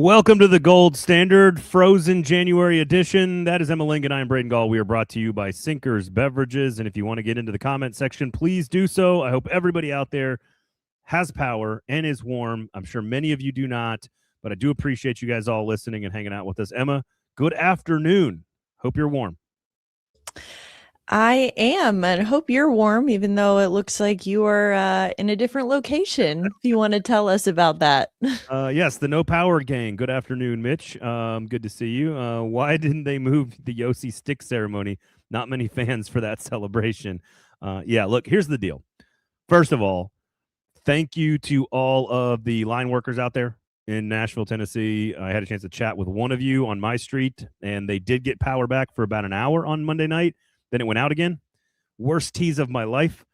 Welcome to the Gold Standard Frozen January edition. That is Emma Lingan. I am Braden Gall. We are brought to you by Sinkers Beverages. And if you want to get into the comment section, please do so. I hope everybody out there has power and is warm. I'm sure many of you do not, but I do appreciate you guys all listening and hanging out with us. Emma, good afternoon. Hope you're warm. I am, and hope you're warm, even though it looks like you are in a different location. If you want to tell us about that. Yes, the No Power Gang. Good afternoon, Mitch. Good to see you. Why didn't they move the Yossi stick ceremony? Not many fans for that celebration. Yeah, look, here's the deal. First of all, thank you to all of the line workers out there in Nashville, Tennessee. I had a chance to chat with one of you on my street, and they did get power back for about an hour on Monday night. Then it went out again. Worst tease of my life.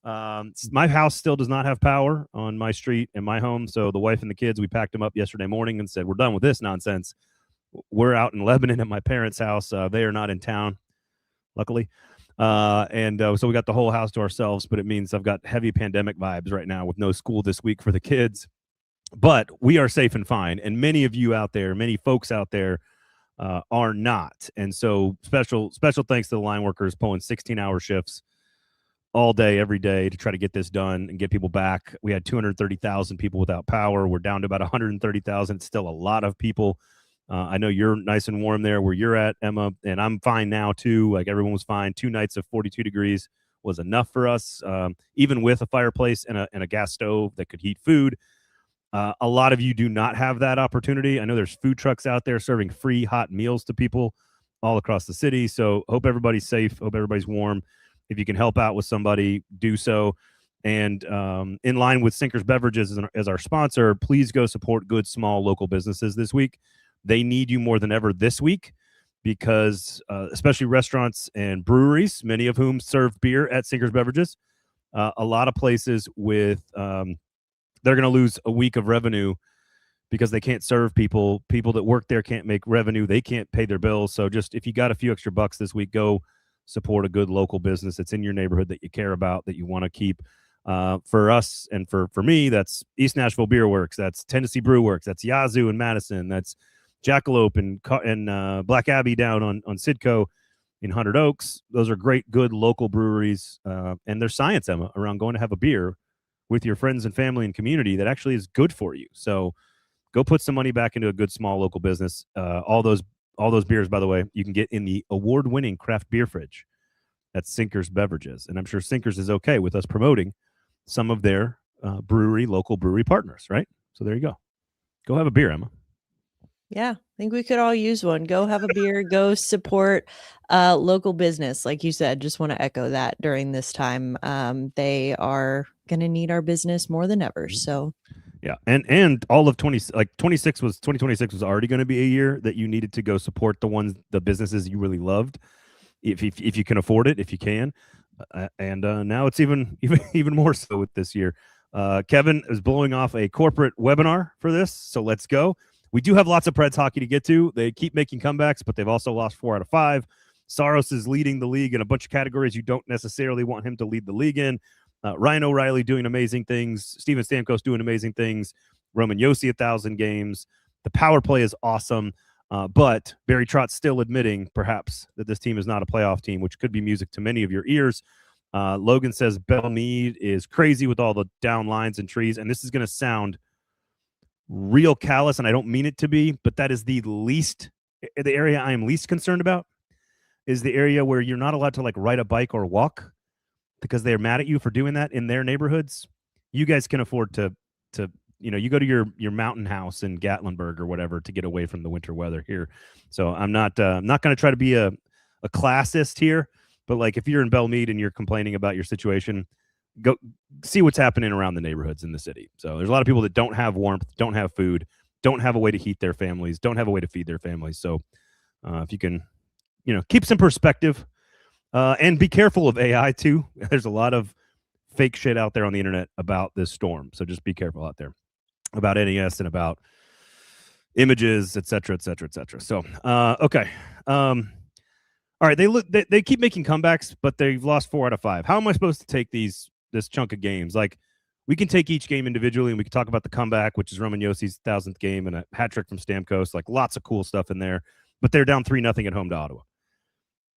My house still does not have power on my street and my home. So the wife and the kids, we packed them up yesterday morning and said, we're done with this nonsense. We're out in Lebanon at my parents' house. They are not in town, luckily. So we got the whole house to ourselves, but it means I've got heavy pandemic vibes right now with no school this week for the kids. But we are safe and fine. And many of you out there, many folks out there, are not. And so special thanks to the line workers pulling 16-hour shifts all day, every day to try to get this done and get people back. We had 230,000 people without power. We're down to about 130,000. It's still a lot of people. I know you're nice and warm there where you're at, Emma, and I'm fine now too. Like everyone was fine. 2 nights of 42 degrees was enough for us, even with a fireplace and a gas stove that could heat food. A lot of you do not have that opportunity. I know there's food trucks out there serving free hot meals to people all across the city. So hope everybody's safe. Hope everybody's warm. If you can help out with somebody, do so. And in line with Sinkers Beverages as our sponsor, please go support good, small, local businesses this week. They need you more than ever this week because especially restaurants and breweries, many of whom serve beer at Sinkers Beverages, a lot of places with they're going to lose a week of revenue because they can't serve people. People that work there can't make revenue. They can't pay their bills. So just if you got a few extra bucks this week, go support a good local business that's in your neighborhood that you care about, that you want to keep. For us and for me, that's East Nashville Beer Works. That's Tennessee Brew Works. That's Yazoo in Madison. That's Jackalope and Black Abbey down on Sidco in Hundred Oaks. Those are great, good local breweries. And there's science, Emma, around going to have a beer with your friends and family and community that actually is good for you. So go put some money back into a good small local business. All those beers, by the way, you can get in the award-winning craft beer fridge at Sinkers Beverages. And I'm sure Sinkers is okay with us promoting some of their local brewery partners, right? So there you go. Go have a beer, Emma. Yeah, I think we could all use one. Go have a beer, go support local business. Like you said, just want to echo that during this time. They are going to need our business more than ever. So yeah, and all of 2026 was already going to be a year that you needed to go support the businesses you really loved, if you can afford it, if you can, and now it's even more so with this year. Kevin is blowing off a corporate webinar for this, so let's go. We do have lots of Preds hockey to get to. They keep making comebacks, but they've also lost 4 out of 5. Saros is leading the league in a bunch of categories you don't necessarily want him to lead the league in. Ryan O'Reilly doing amazing things. Steven Stamkos doing amazing things. Roman Yossi 1,000 games. The power play is awesome. But Barry Trotz still admitting, perhaps, that this team is not a playoff team, which could be music to many of your ears. Logan says Bell Mead is crazy with all the down lines and trees. And this is going to sound real callous, and I don't mean it to be, but that is the area I am least concerned about is the area where you're not allowed to like ride a bike or walk because they're mad at you for doing that in their neighborhoods. You guys can afford to you go to your mountain house in Gatlinburg or whatever to get away from the winter weather here. So I'm not going to try to be a classist here, but like if you're in Bell Mead and you're complaining about your situation, go see what's happening around the neighborhoods in the city. So there's a lot of people that don't have warmth, don't have food, don't have a way to heat their families, don't have a way to feed their families. So if you can, keep some perspective and be careful of AI too. There's a lot of fake shit out there on the internet about this storm. So just be careful out there about NES and about images, et cetera, et cetera, et cetera. So, okay. All right. They keep making comebacks, but they've lost 4 out of 5. How am I supposed to take this chunk of games? Like, we can take each game individually and we can talk about the comeback, which is Roman Yossi's 1,000th game and a hat trick from Stamkos, like lots of cool stuff in there. But they're down 3-0 at home to Ottawa.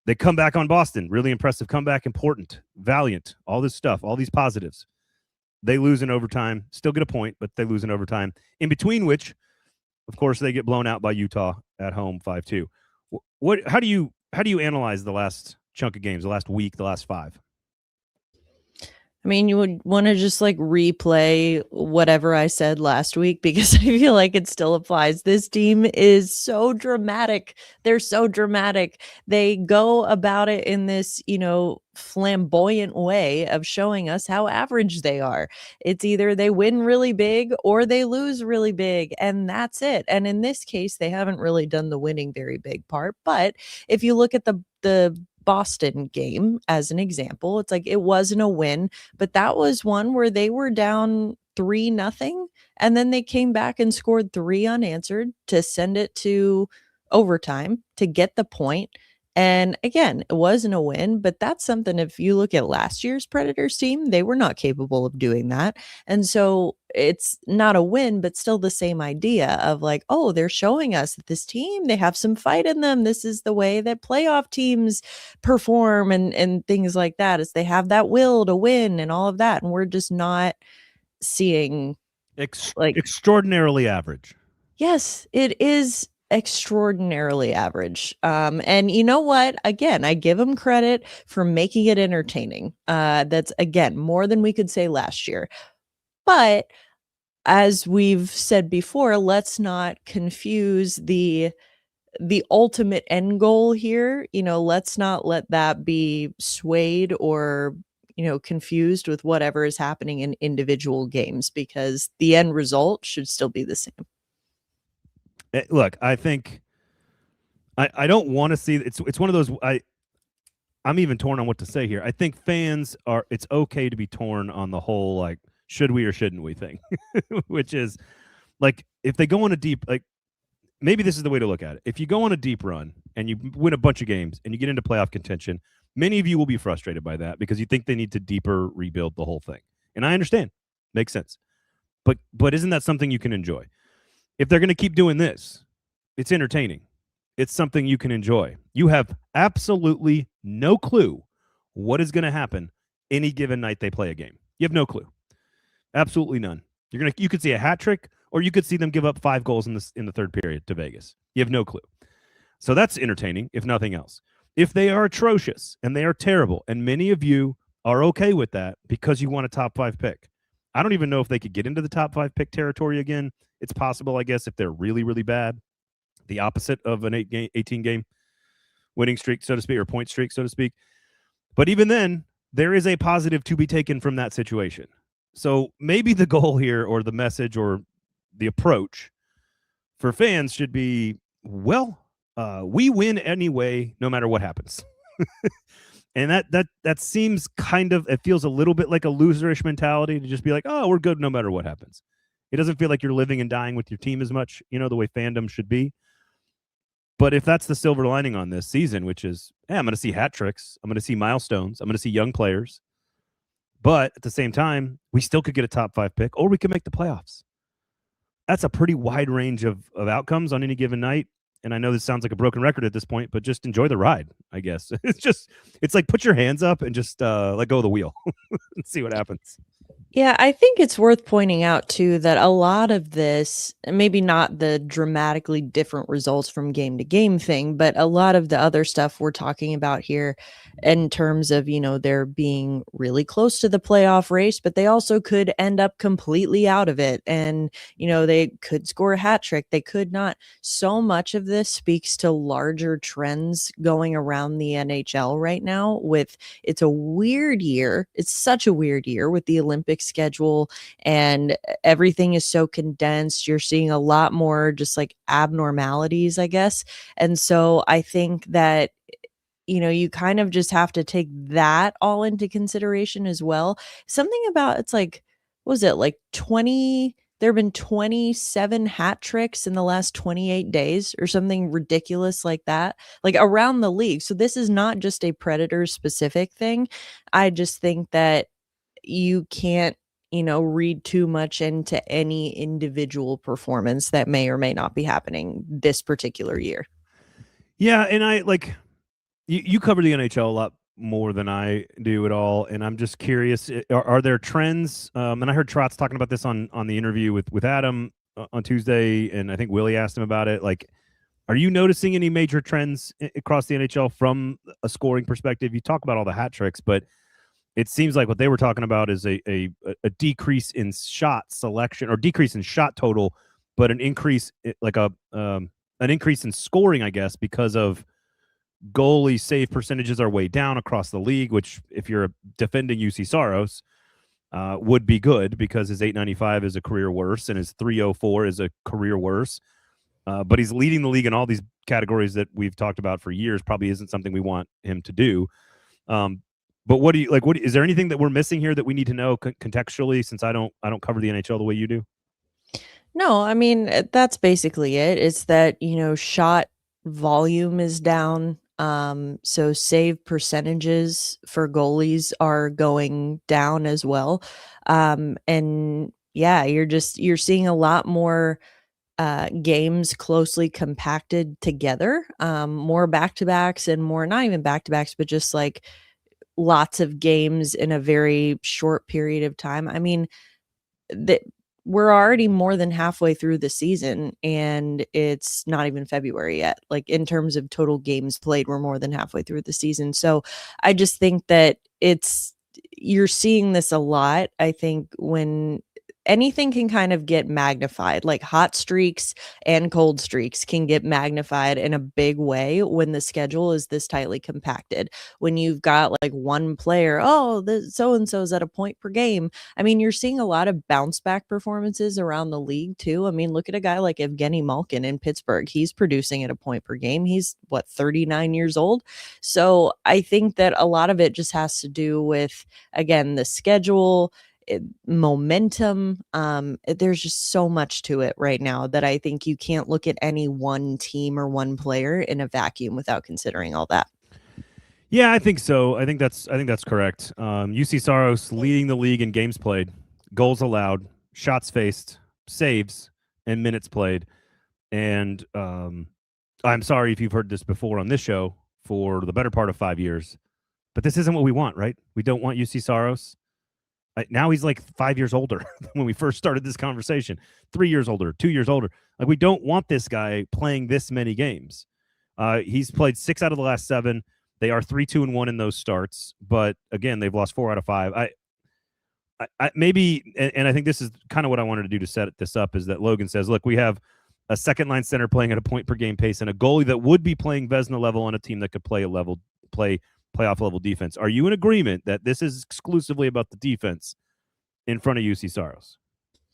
They come back on Boston. Really impressive comeback, important, valiant, all this stuff, all these positives. They lose in overtime, still get a point, but they lose in overtime. In between which, of course, they get blown out by Utah at home 5-2. How do you analyze the last chunk of games, the last week, the last 5? I mean, you would want to just like replay whatever I said last week because I feel like it still applies. This team is so dramatic. They're so dramatic. They go about it in this, flamboyant way of showing us how average they are. It's either they win really big or they lose really big, and that's it. And in this case, they haven't really done the winning very big part. But if you look at the Boston game as an example, it's like it wasn't a win, but that was one where they were down 3-0 and then they came back and scored 3 unanswered to send it to overtime to get the point. And again, it wasn't a win, but that's something. If you look at last year's Predators team, they were not capable of doing that. And so it's not a win, but still the same idea of like, oh, they're showing us that this team, they have some fight in them. This is the way that playoff teams perform and things like that, is they have that will to win and all of that. And we're just not seeing extraordinarily average. Yes, it is extraordinarily average. And you know what? Again, I give them credit for making it entertaining. That's, again, more than we could say last year. But as we've said before, let's not confuse the ultimate end goal here. Let's not let that be swayed or confused with whatever is happening in individual games, because the end result should still be the same. Look, I think I don't want to see it's one of those. I'm even torn on what to say here. I think fans are. It's okay to be torn on the whole like should we or shouldn't we thing, which is like if they go on a deep like maybe this is the way to look at it. If you go on a deep run and you win a bunch of games and you get into playoff contention, many of you will be frustrated by that because you think they need to deeper rebuild the whole thing. And I understand, makes sense. But isn't that something you can enjoy? If they're going to keep doing this, it's entertaining. It's something you can enjoy. You have absolutely no clue what is going to happen any given night they play a game. You have no clue. Absolutely none. You could see a hat trick, or you could see them give up 5 goals in the third period to Vegas. You have no clue. So that's entertaining, if nothing else. If they are atrocious and they are terrible, and many of you are okay with that because you want a top 5 pick. I don't even know if they could get into the top 5 pick territory again. It's possible, I guess, if they're really, really bad. The opposite of an 18-game winning streak, so to speak, or point streak, so to speak. But even then, there is a positive to be taken from that situation. So maybe the goal here, or the message, or the approach for fans should be, well, we win anyway, no matter what happens. And that seems kind of, it feels a little bit like a loserish mentality to just be like, oh, we're good no matter what happens. It doesn't feel like you're living and dying with your team as much, the way fandom should be. But if that's the silver lining on this season, which is, I'm going to see hat tricks, I'm going to see milestones, I'm going to see young players. But at the same time, we still could get a top 5 pick, or we could make the playoffs. That's a pretty wide range of outcomes on any given night. And I know this sounds like a broken record at this point, but just enjoy the ride, I guess. It's like put your hands up and just let go of the wheel and see what happens. Yeah, I think it's worth pointing out, too, that a lot of this, maybe not the dramatically different results from game to game thing, but a lot of the other stuff we're talking about here in terms of, they're being really close to the playoff race, but they also could end up completely out of it. And, they could score a hat trick. They could not. So much of this speaks to larger trends going around the NHL right now it's a weird year. It's such a weird year with the Olympic schedule, and everything is so condensed. You're seeing a lot more just like abnormalities, I guess. And so I think that you kind of just have to take that all into consideration as well. Something about, it's like, what was it, like 20, there have been 27 hat tricks in the last 28 days or something ridiculous like that, like around the league. So this is not just a Predators specific thing. I just think that you can't, read too much into any individual performance that may or may not be happening this particular year. Yeah, and I like you cover the NHL a lot more than I do at all, and I'm just curious: are there trends? And I heard Trotz talking about this on the interview with Adam on Tuesday, and I think Willie asked him about it. Like, are you noticing any major trends across the NHL from a scoring perspective? You talk about all the hat tricks, but it seems like what they were talking about is a decrease in shot selection or decrease in shot total, but an increase like an increase in scoring, I guess, because of goalie save percentages are way down across the league, which if you're defending UC Saros would be good because his 895 is a career worse and his 304 is a career worse. But he's leading the league in all these categories that we've talked about for years. Probably isn't something we want him to do. But what do you like? What is there anything that we're missing here that we need to know contextually? Since I don't cover the NHL the way you do. No, I mean, that's basically it. It's that, shot volume is down. So save percentages for goalies are going down as well. And yeah, you're seeing a lot more games closely compacted together, more back-to-backs and more, not even back-to-backs, but just like lots of games in a very short period of time. I mean, we're already more than halfway through the season and it's not even February yet. Like in terms of total games played, we're more than halfway through the season. So I just think that you're seeing this a lot. I think when anything can kind of get magnified, like hot streaks and cold streaks can get magnified in a big way when the schedule is this tightly compacted. When you've got like one player, so-and-so's at a point per game. I mean, you're seeing a lot of bounce back performances around the league too. I mean, look at a guy like Evgeny Malkin in Pittsburgh. He's producing at a point per game. He's 39 years old. So I think that a lot of it just has to do with, again, the schedule, momentum. There's just so much to it right now that I think you can't look at any one team or one player in a vacuum without considering all that. Yeah, I think so. I think that's correct. UC Saros leading the league in games played, goals allowed, shots faced, saves, and minutes played. And I'm sorry if you've heard this before on this show for the better part of 5 years, but this isn't what we want, right? We don't want UC Saros. Now he's like 5 years older than when we first started this conversation. 3 years older, 2 years older. Like, we don't want this guy playing this many games. He's played 6 out of the last 7. They are 3-2-1 in those starts, but again, they've lost 4 out of 5. I maybe, and I think this is kind of what I wanted to do to set this up, is that Logan says, look, we have a second line center playing at a point per game pace and a goalie that would be playing Vezina level on a team that could play playoff level defense. Are you in agreement that this is exclusively about the defense in front of UC Saros?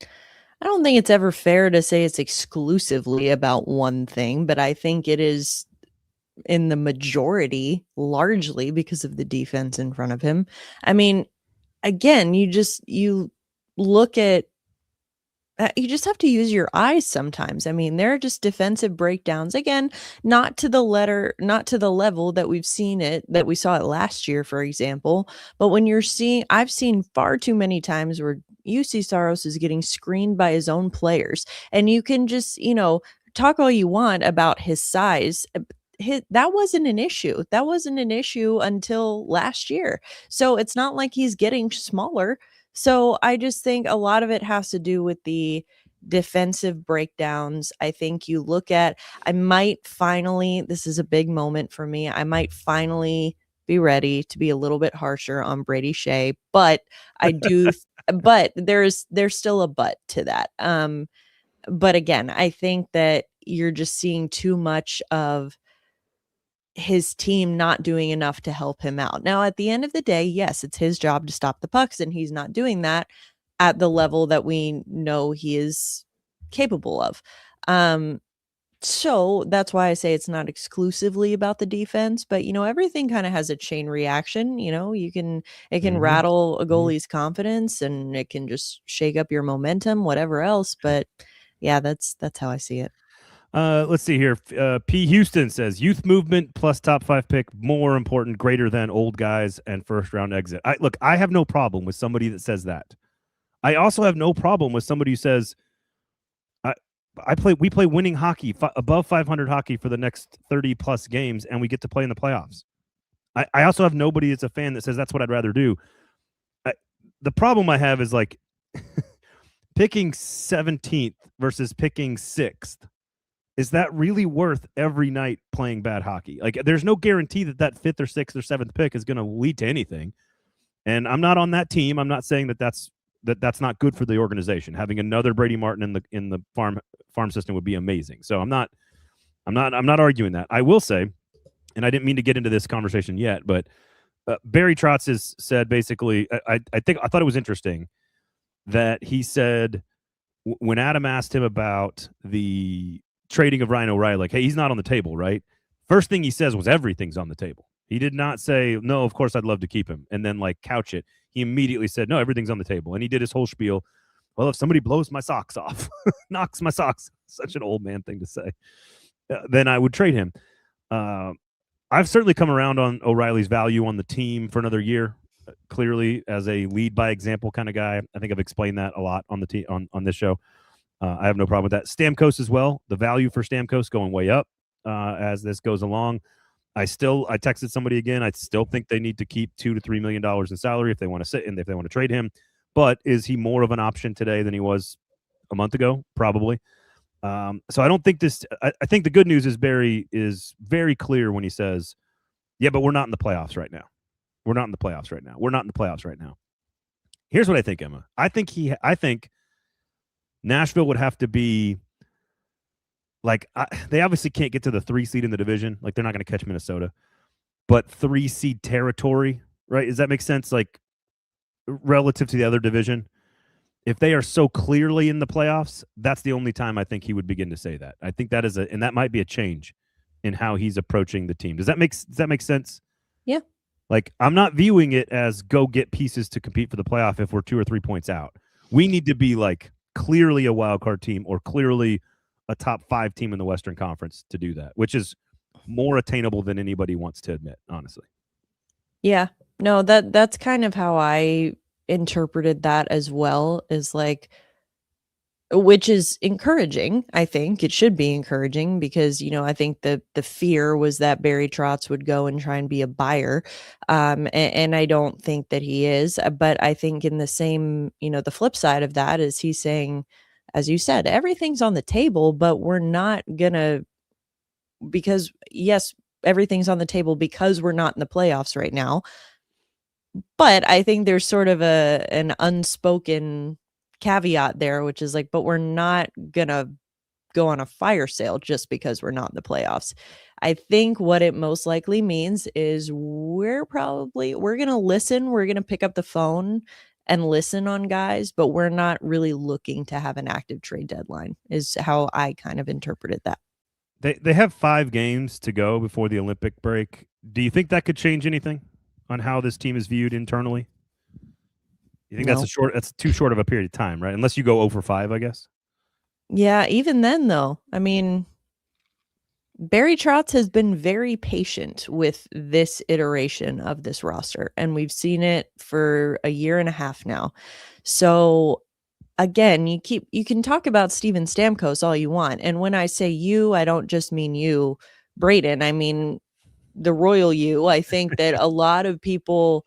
I don't think it's ever fair to say it's exclusively about one thing, but I think it is in the majority largely because of the defense in front of him. I mean, again, you look at, you just have to use your eyes sometimes. I mean, there are just defensive breakdowns. Again, not to the level that we saw it last year, for example. But when I've seen far too many times where UC Saros is getting screened by his own players. And you can just, talk all you want about his size. That wasn't an issue. That wasn't an issue until last year. So it's not like he's getting smaller. So I just think a lot of it has to do with the defensive breakdowns. I think you look at, this is a big moment for me. I might finally be ready to be a little bit harsher on Brady Shea, but I do, but there's still a but to that. But again, I think that you're just seeing too much of his team not doing enough to help him out. Now, at the end of the day, yes, it's his job to stop the pucks, and he's not doing that at the level that we know he is capable of. So that's why I say it's not exclusively about the defense, but everything kind of has a chain reaction. It can rattle a goalie's confidence, and it can just shake up your momentum, whatever else. But yeah, that's how I see it. Let's see here. P. Houston says youth movement plus top 5 pick more important, greater than old guys and first round exit. I have no problem with somebody that says that. I also have no problem with somebody who says, we play winning hockey, above 500 hockey for the next 30 plus games, and we get to play in the playoffs. I also have nobody that's a fan that says that's what I'd rather do. The problem I have is like picking 17th versus picking 6th. Is that really worth every night playing bad hockey? Like, there's no guarantee that 5th or 6th or 7th pick is going to lead to anything. And I'm not on that team. I'm not saying that's not good for the organization. Having another Brady Martin in the farm system would be amazing. So I'm not arguing that. I will say, and I didn't mean to get into this conversation yet, but Barry Trotz has said basically, I thought it was interesting that he said when Adam asked him about the trading of Ryan O'Reilly, like, hey, he's not on the table, right? First thing he says was everything's on the table. He did not say, no, of course I'd love to keep him, and then like couch it. He immediately said, no, everything's on the table. And he did his whole spiel. Well, if somebody blows my socks off, knocks my socks, such an old man thing to say, then I would trade him. I've certainly come around on O'Reilly's value on the team for another year, clearly as a lead by example kind of guy. I think I've explained that a lot on the on this show. I have no problem with that. Stamkos as well. The value for Stamkos going way up as this goes along. I texted somebody again. I still think they need to keep $2 to $3 million in salary if they want to sit and if they want to trade him. But is he more of an option today than he was a month ago? Probably. So I don't think this. I think the good news is Barry is very clear when he says, "Yeah, but we're not in the playoffs right now. We're not in the playoffs right now. We're not in the playoffs right now." Here's what I think, Emma. I think Nashville would have to be like they obviously can't get to the 3 seed in the division. Like they're not going to catch Minnesota, but 3 seed territory, right? Does that make sense? Like relative to the other division, if they are so clearly in the playoffs, that's the only time I think he would begin to say that. I think that is and that might be a change in how he's approaching the team. Does that make sense? Yeah. Like I'm not viewing it as go get pieces to compete for the playoff if we're 2 or 3 points out. We need to be like clearly a wild card team or clearly a top 5 team in the Western Conference to do that, which is more attainable than anybody wants to admit, honestly. Yeah. No, that's kind of how I interpreted that as well, is like, which is encouraging. I think it should be encouraging because, I think the fear was that Barry Trotz would go and try and be a buyer. And I don't think that he is, but I think in the same, the flip side of that is he's saying, as you said, everything's on the table, but we're not gonna, because yes, everything's on the table because we're not in the playoffs right now. But I think there's sort of an unspoken caveat there, which is like, but we're not gonna go on a fire sale just because we're not in the playoffs. I think what it most likely means is we're gonna listen, we're gonna pick up the phone and listen on guys, but we're not really looking to have an active trade deadline, is how I kind of interpreted that. They have 5 games to go before the Olympic break. Do you think that could change anything on how this team is viewed internally? You think No. that's too short of a period of time, right? Unless you go 0 for 5, I guess. Yeah, even then though, I mean, Barry Trotz has been very patient with this iteration of this roster, and we've seen it for a year and a half now. So again, you can talk about Steven Stamkos all you want. And when I say you, I don't just mean you, Braden. I mean the royal you. I think that a lot of people,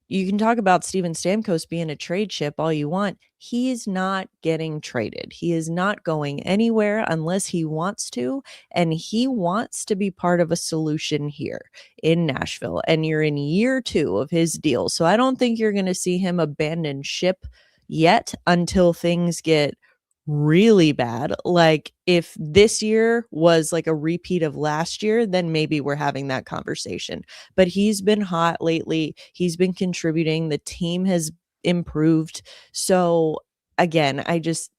you can talk about Steven Stamkos being a trade chip all you want. He is not getting traded. He is not going anywhere unless he wants to. And he wants to be part of a solution here in Nashville. And you're in year 2 of his deal. So I don't think you're going to see him abandon ship yet until things get really bad. Like if this year was like a repeat of last year, then maybe we're having that conversation. But he's been hot lately. He's been contributing. The team has improved. So again, I just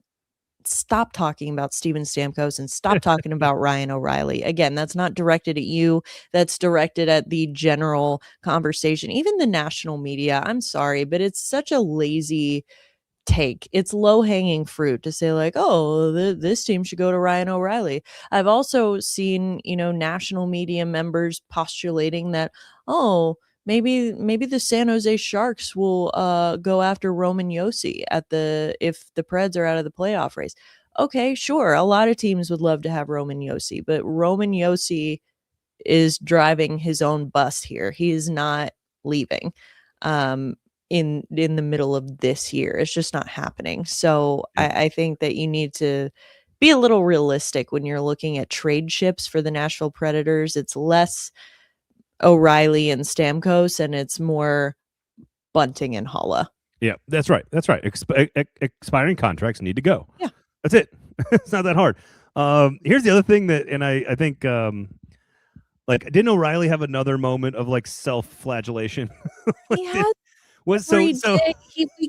stop talking about Steven Stamkos and stop talking about Ryan O'Reilly. Again, that's not directed at you. That's directed at the general conversation. Even the national media, I'm sorry, but it's such a lazy take. It's low-hanging fruit to say like, oh, this team should go to Ryan O'Reilly. I've also seen, national media members postulating that, oh, maybe the San Jose Sharks will go after Roman Josi if the Preds are out of the playoff race. Okay, sure. A lot of teams would love to have Roman Josi, but Roman Josi is driving his own bus here. He is not leaving in the middle of this year. It's just not happening. So I think that you need to be a little realistic when you're looking at trade ships for the Nashville Predators. It's less O'Reilly and Stamkos, and it's more Bunting and Holla. Yeah, that's right. That's right. Expiring contracts need to go. Yeah. That's it. It's not that hard. Here's the other thing that, and I think, like, didn't O'Reilly have another moment of like self-flagellation? He had was we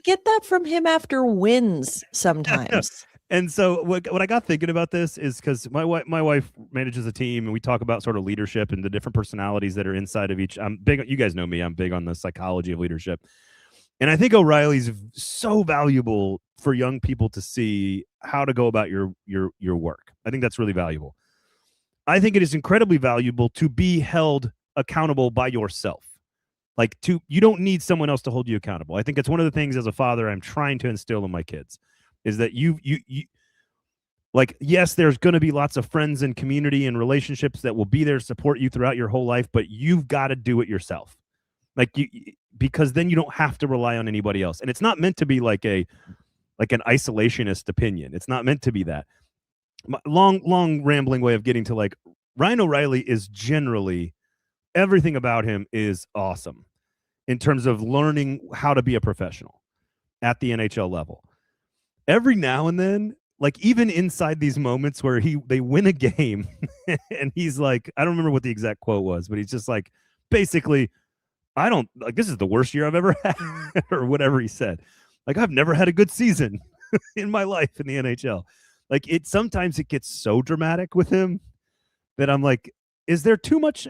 get that from him after wins sometimes. And so what I got thinking about this is because my wife manages a team, and we talk about sort of leadership and the different personalities that are inside of each. I'm big. You guys know me. I'm big on the psychology of leadership. And I think O'Reilly's so valuable for young people to see how to go about your work. I think that's really valuable. I think it is incredibly valuable to be held accountable by yourself. Like, you don't need someone else to hold you accountable. I think it's one of the things as a father I'm trying to instill in my kids is that you like, yes, there's going to be lots of friends and community and relationships that will be there to support you throughout your whole life, but you've got to do it yourself. Like, because then you don't have to rely on anybody else. And it's not meant to be like an isolationist opinion. It's not meant to be that. Long rambling way of getting to, like, Ryan O'Reilly is generally, everything about him is awesome in terms of learning how to be a professional at the NHL level. Every now and then, like, even inside these moments where they win a game and he's like, I don't remember what the exact quote was, but he's just like, basically, this is the worst year I've ever had, or whatever he said. Like, I've never had a good season in my life in the NHL. Like, sometimes it gets so dramatic with him that I'm like, is there too much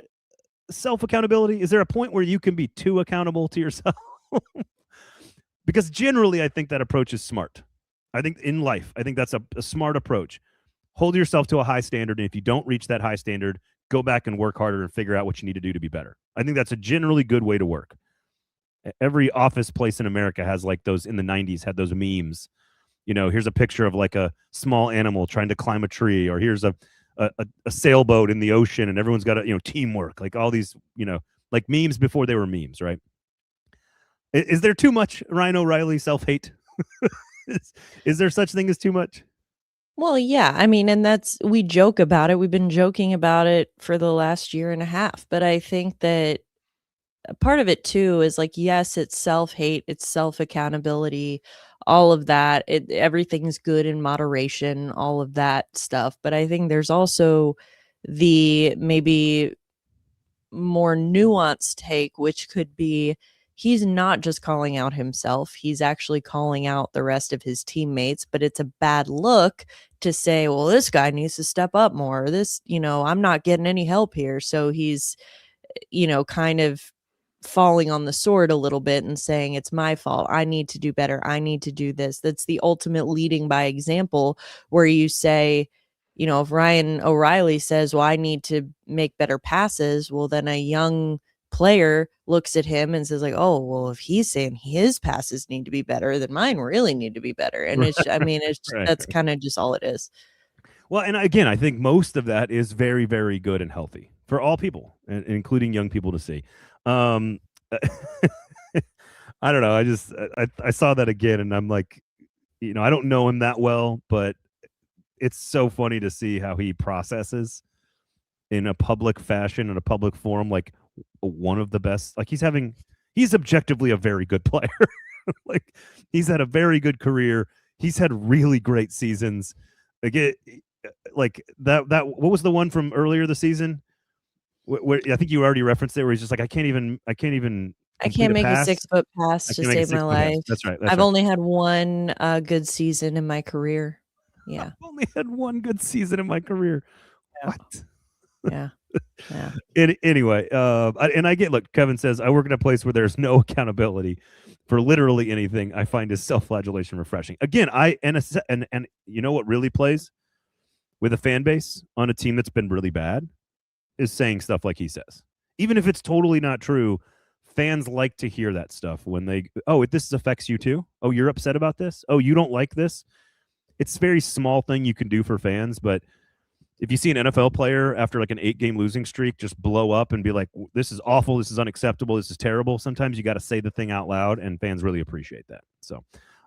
self-accountability? Is there a point where you can be too accountable to yourself? Because generally, I think that approach is smart. I think in life, I think that's a smart approach. Hold yourself to a high standard, and if you don't reach that high standard, go back and work harder and figure out what you need to do to be better. I think that's a generally good way to work. Every office place in America has, like, those, in the 90s, had those memes. You know, here's a picture of like a small animal trying to climb a tree, or here's a sailboat in the ocean, and everyone's got teamwork, like all these, like memes before they were memes, right? Is there too much Ryan O'Reilly self-hate? Is there such thing as too much? Well, yeah. I mean, and we joke about it. We've been joking about it for the last year and a half. But I think that part of it too is, like, yes, it's self-hate, it's self-accountability, all of that. Everything's good in moderation, all of that stuff. But I think there's also the maybe more nuanced take, which could be, he's not just calling out himself, he's actually calling out the rest of his teammates. But it's a bad look to say, well, this guy needs to step up more. I'm not getting any help here. So he's, kind of falling on the sword a little bit and saying, it's my fault. I need to do better. I need to do this. That's the ultimate leading by example, where you say, if Ryan O'Reilly says, well, I need to make better passes, well, then a young player looks at him and says, like, oh, well, if he's saying his passes need to be better, then mine really need to be better. And it's right. That's kind of just all it is. Well, and again, I think most of that is very, very good and healthy for all people, including young people, to see. I don't know. I saw that again, and I'm like, I don't know him that well, but it's so funny to see how he processes in a public fashion, in a public forum, like one of the best. Like, he's objectively a very good player. Like, he's had a very good career. He's had really great seasons. Like that what was the one from earlier the season? Where I think you already referenced it, where he's just like, I can't make a 6-foot pass to save my life. That's right. I've only had one good season in my career. Yeah. I've only had one good season in my career. Yeah. What? Yeah. Yeah. Anyway, and I get, look, Kevin says, I work in a place where there's no accountability for literally anything. I find his self-flagellation refreshing. Again, and you know what really plays with a fan base on a team that's been really bad is saying stuff like he says. Even if it's totally not true, fans like to hear that stuff when this affects you too. Oh, you're upset about this. Oh, you don't like this. It's a very small thing you can do for fans, but if you see an NFL player after like an 8-game losing streak just blow up and be like, this is awful, this is unacceptable, this is terrible, sometimes you got to say the thing out loud, and fans really appreciate that. So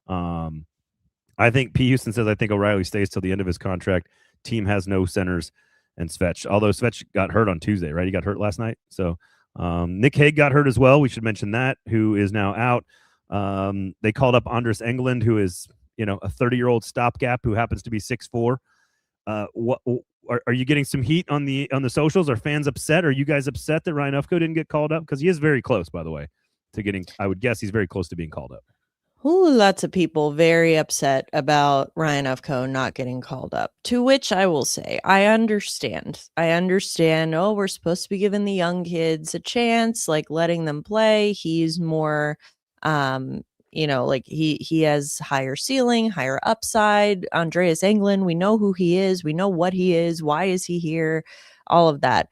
I think P. Houston says, I think O'Reilly stays till the end of his contract. Team has no centers and Svech. Although Svech got hurt on Tuesday, right? He got hurt last night. So Nick Hague got hurt as well. We should mention that, who is now out. They called up Andreas Englund, who is, a 30-year-old stopgap who happens to be 6'4". What are you getting some heat on the socials? Are fans upset? Are you guys upset that Ryan Ufko didn't get called up? Because he is very close, by the way, to getting. I would guess he's very close to being called up. Ooh, lots of people very upset about Ryan Ufko not getting called up, to which I will say, I understand. Oh, we're supposed to be giving the young kids a chance, like letting them play. He's more, like he has higher ceiling, higher upside. Andreas Englund, we know who he is. We know what he is. Why is he here? All of that.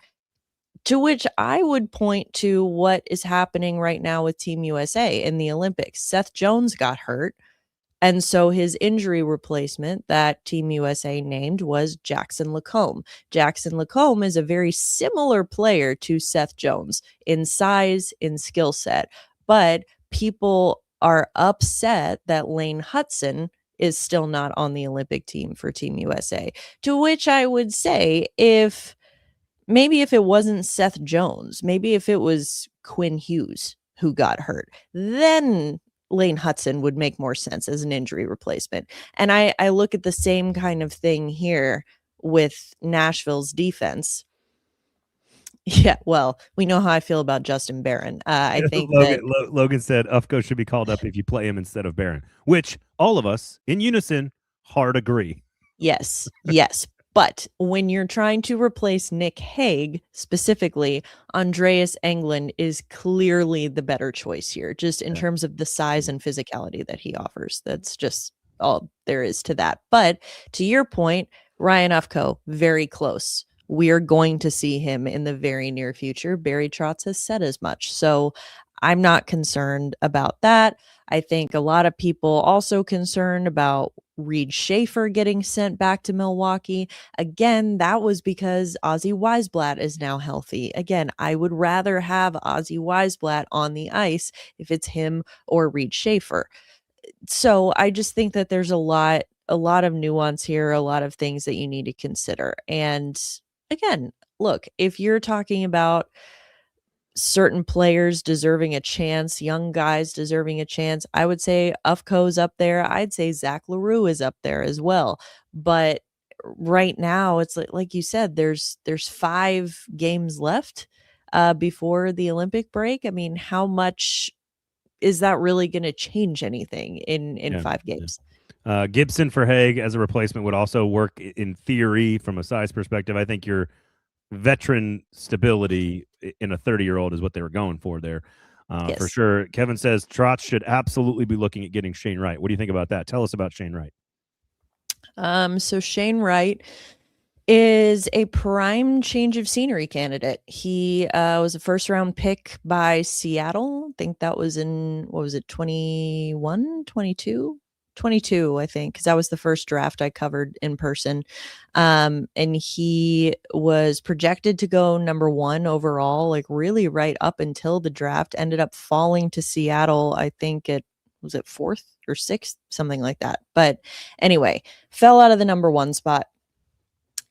To which I would point to what is happening right now with Team USA in the Olympics. Seth Jones got hurt, and so his injury replacement that Team USA named was Jackson Lacombe. Jackson Lacombe is a very similar player to Seth Jones in size, in skill set, but people are upset that Lane Hudson is still not on the Olympic team for Team USA. To which I would say, maybe if it wasn't Seth Jones, maybe if it was Quinn Hughes who got hurt, then Lane Hudson would make more sense as an injury replacement. And I look at the same kind of thing here with Nashville's defense. Yeah, well, we know how I feel about Justin Barron. I think Logan said Ufko should be called up if you play him instead of Barron, which all of us in unison hard agree. Yes. But when you're trying to replace Nick Hague specifically, Andreas Englund is clearly the better choice here, just in terms of the size and physicality that he offers. That's just all there is to that. But to your point, Ryan Ufko, very close. We are going to see him in the very near future. Barry Trotz has said as much. So I'm not concerned about that. I think a lot of people also concerned about Reed Schaefer getting sent back to Milwaukee. Again, that was because Ozzy Weisblatt is now healthy. Again, I would rather have Ozzy Weisblatt on the ice if it's him or Reed Schaefer. So I just think that there's a lot of nuance here, a lot of things that you need to consider. And again, look, if you're talking about certain players deserving a chance, young guys deserving a chance, I would say Ufko's up there. I'd say Zach LaRue is up there as well. But right now, it's like you said, there's 5 games left before the Olympic break. I mean, how much is that really going to change anything in 5 games? Gibson for Hague as a replacement would also work in theory from a size perspective. I think your veteran stability in a 30-year-old is what they were going for there. Yes. For sure. Kevin says Trotz should absolutely be looking at getting Shane Wright. What do you think about that? Tell us about Shane Wright. So Shane Wright is a prime change of scenery candidate. He was a first-round pick by Seattle. I think that was in, 21, 22? 22, I think, because that was the first draft I covered in person. And he was projected to go number 1 overall, like really right up until the draft, ended up falling to Seattle. I think it 4th or 6th, something like that. But anyway, fell out of the number 1 spot.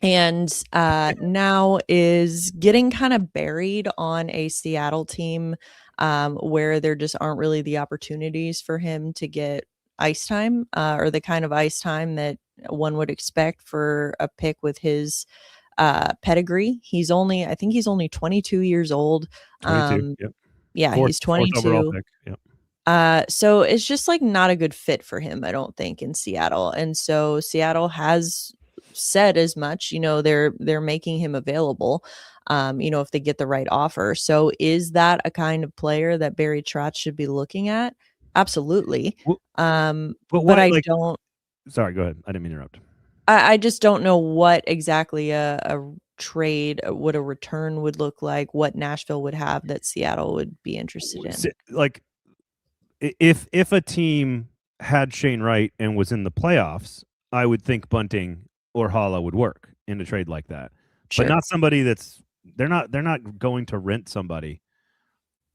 And now is getting kind of buried on a Seattle team where there just aren't really the opportunities for him to get ice time or the kind of ice time that one would expect for a pick with his pedigree. I think he's only 22 years old. 22, yep. Yeah, he's 22. Yep. So it's just like not a good fit for him, I don't think, in Seattle. And so Seattle has said as much, they're making him available, if they get the right offer. So is that a kind of player that Barry Trotz should be looking at? Absolutely. But I don't. Sorry, go ahead. I didn't mean to interrupt. I just don't know what exactly a trade, what a return would look like, what Nashville would have that Seattle would be interested in. Like, if a team had Shane Wright and was in the playoffs, I would think Bunting or Hala would work in a trade like that. Sure. But not somebody that's they're not going to rent somebody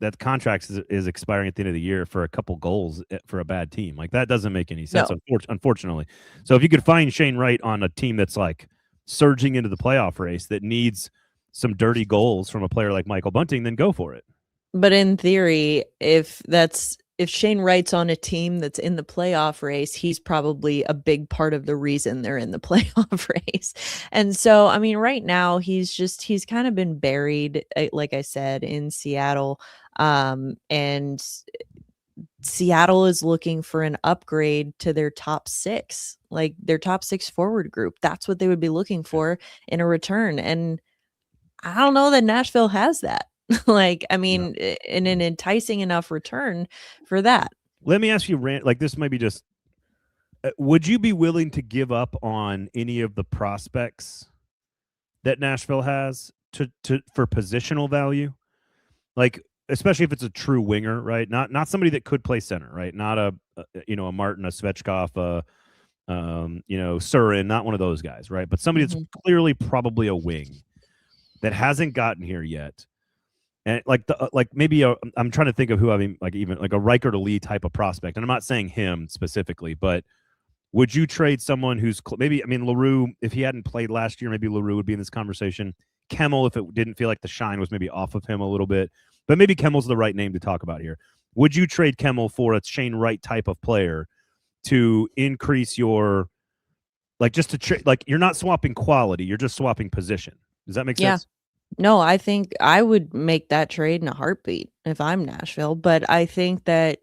that contract is expiring at the end of the year for a couple goals for a bad team. Like, that doesn't make any sense, unfortunately. So if you could find Shane Wright on a team that's like surging into the playoff race that needs some dirty goals from a player like Michael Bunting, then go for it. But in theory, if Shane Wright's on a team that's in the playoff race, he's probably a big part of the reason they're in the playoff race. And so, I mean, right now he's kind of been buried, like I said, in Seattle. And Seattle is looking for an upgrade to their top 6, like their top 6 forward group. That's what they would be looking for in a return. And I don't know that Nashville has that. Like, I mean, in an enticing enough return for that. Let me ask you, like, this might be just, would you be willing to give up on any of the prospects that Nashville has for positional value? Like, especially if it's a true winger, right? Not somebody that could play center, right? Not a Martin, a Svechkov, Surin, not one of those guys, right? But somebody that's clearly probably a wing that hasn't gotten here yet. And maybe I'm trying to think of who, I mean, like even like a Reichert Lee type of prospect. And I'm not saying him specifically, but would you trade someone who's maybe, I mean, LaRue, if he hadn't played last year, maybe LaRue would be in this conversation. Kemmel, if it didn't feel like the shine was maybe off of him a little bit, but maybe Kemmel's the right name to talk about here. Would you trade Kemmel for a Shane Wright type of player to increase your, like, just to like, you're not swapping quality, you're just swapping position. Does that make sense? No, I think I would make that trade in a heartbeat if I'm Nashville. But I think that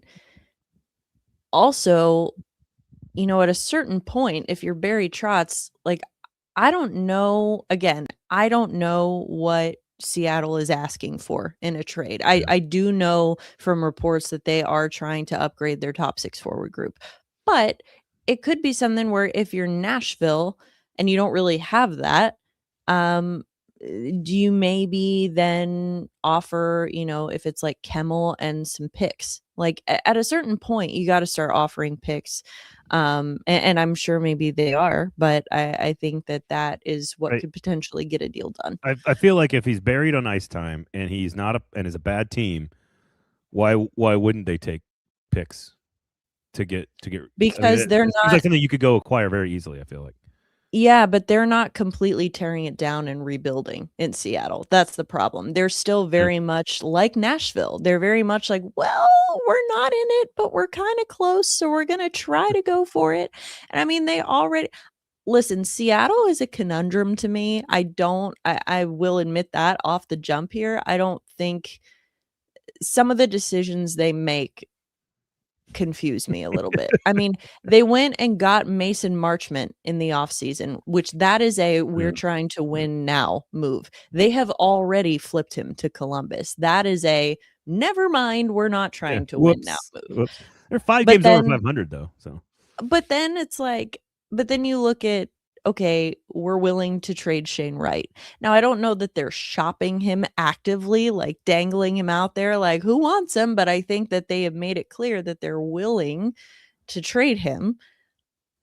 also, at a certain point, if you're Barry Trotz, like, I don't know what Seattle is asking for in a trade. I do know from reports that they are trying to upgrade their top 6 forward group. But it could be something where if you're Nashville and you don't really have that, do you maybe then offer, if it's like Kemmel and some picks? Like, at a certain point, you got to start offering picks. And I'm sure maybe they are, but I think that is what could potentially get a deal done. I feel like if he's buried on ice time and he's not and is a bad team, why wouldn't they take picks to get because they're not like something you could go acquire very easily, I feel like. Yeah, but they're not completely tearing it down and rebuilding in Seattle. That's the problem. They're still very much like Nashville. They're very much like, well, we're not in it, but we're kind of close, so we're going to try to go for it. And I mean, listen, Seattle is a conundrum to me. I will admit that off the jump here. I don't think some of the decisions they make confuse me a little bit. I mean, they went and got Mason Marchment in the offseason, which that is a we're trying to win now move. They have already flipped him to Columbus. That is a never mind, we're not trying to win now move. Whoops. They're 5 games over 500 though. So, but then it's like, then you look at, okay, we're willing to trade Shane Wright. Now, I don't know that they're shopping him actively, like dangling him out there, like who wants him? But I think that they have made it clear that they're willing to trade him.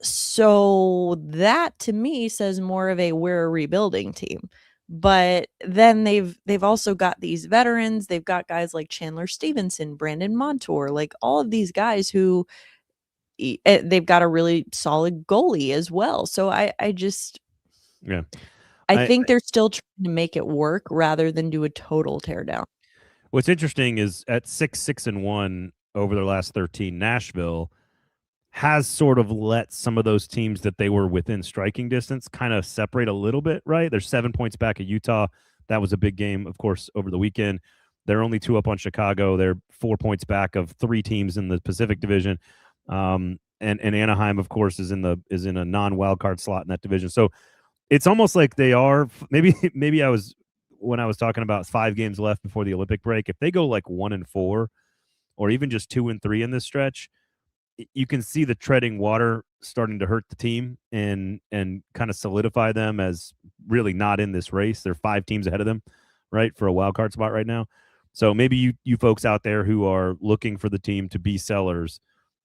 So that to me says more of we're a rebuilding team. But then they've also got these veterans. They've got guys like Chandler Stevenson, Brandon Montour, like all of these guys who they've got a really solid goalie as well. So I think they're still trying to make it work rather than do a total teardown. What's interesting is at 6-6-1 over their last 13, Nashville has sort of let some of those teams that they were within striking distance kind of separate a little bit, right? They're 7 points back at Utah. That was a big game, of course, over the weekend. They're only 2 up on Chicago. They're 4 points back of 3 teams in the Pacific Division. And Anaheim, of course, is in a non-wild card slot in that division. So it's almost like they are maybe when I was talking about 5 games left before the Olympic break, if they go like 1-4 or even just 2-3 in this stretch, you can see the treading water starting to hurt the team and kind of solidify them as really not in this race. There are 5 teams ahead of them, right, for a wild card spot right now. So maybe you folks out there who are looking for the team to be sellers,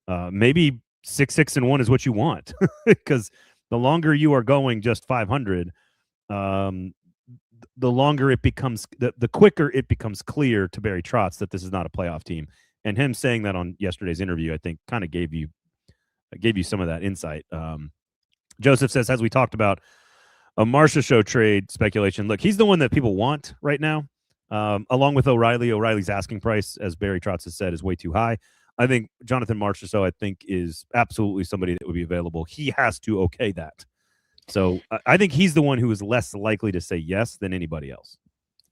maybe 6-6-1 is what you want, because the longer you are going just 500, the longer it becomes, the quicker it becomes clear to Barry Trotz that this is not a playoff team. And him saying that on yesterday's interview, I think, kind of gave you some of that insight. Joseph says, as we talked about, a Marchessault trade speculation. Look, he's the one that people want right now, along with O'Reilly. O'Reilly's asking price, as Barry Trotz has said, is way too high. I think Jonathan Marchessault, I think, is absolutely somebody that would be available. He has to okay that. So I think he's the one who is less likely to say yes than anybody else.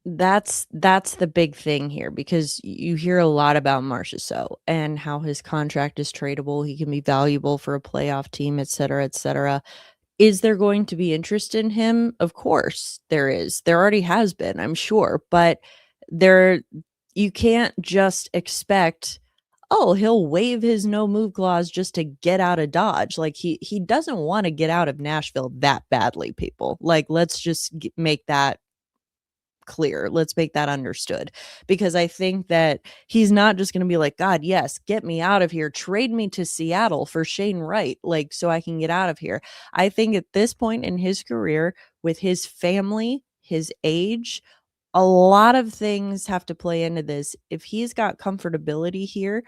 That's the big thing here, because you hear a lot about Marchessault and how his contract is tradable. He can be valuable for a playoff team, et cetera, et cetera. Is there going to be interest in him? Of course there is. There already has been, I'm sure. But you can't just expect, oh, he'll waive his no move clause just to get out of Dodge. Like he doesn't want to get out of Nashville that badly, people. Like, let's just make that clear. Let's make that understood, because I think that he's not just going to be like, God, yes, get me out of here. Trade me to Seattle for Shane Wright, like, so I can get out of here. I think at this point in his career, with his family, his age, a lot of things have to play into this. If he's got comfortability here,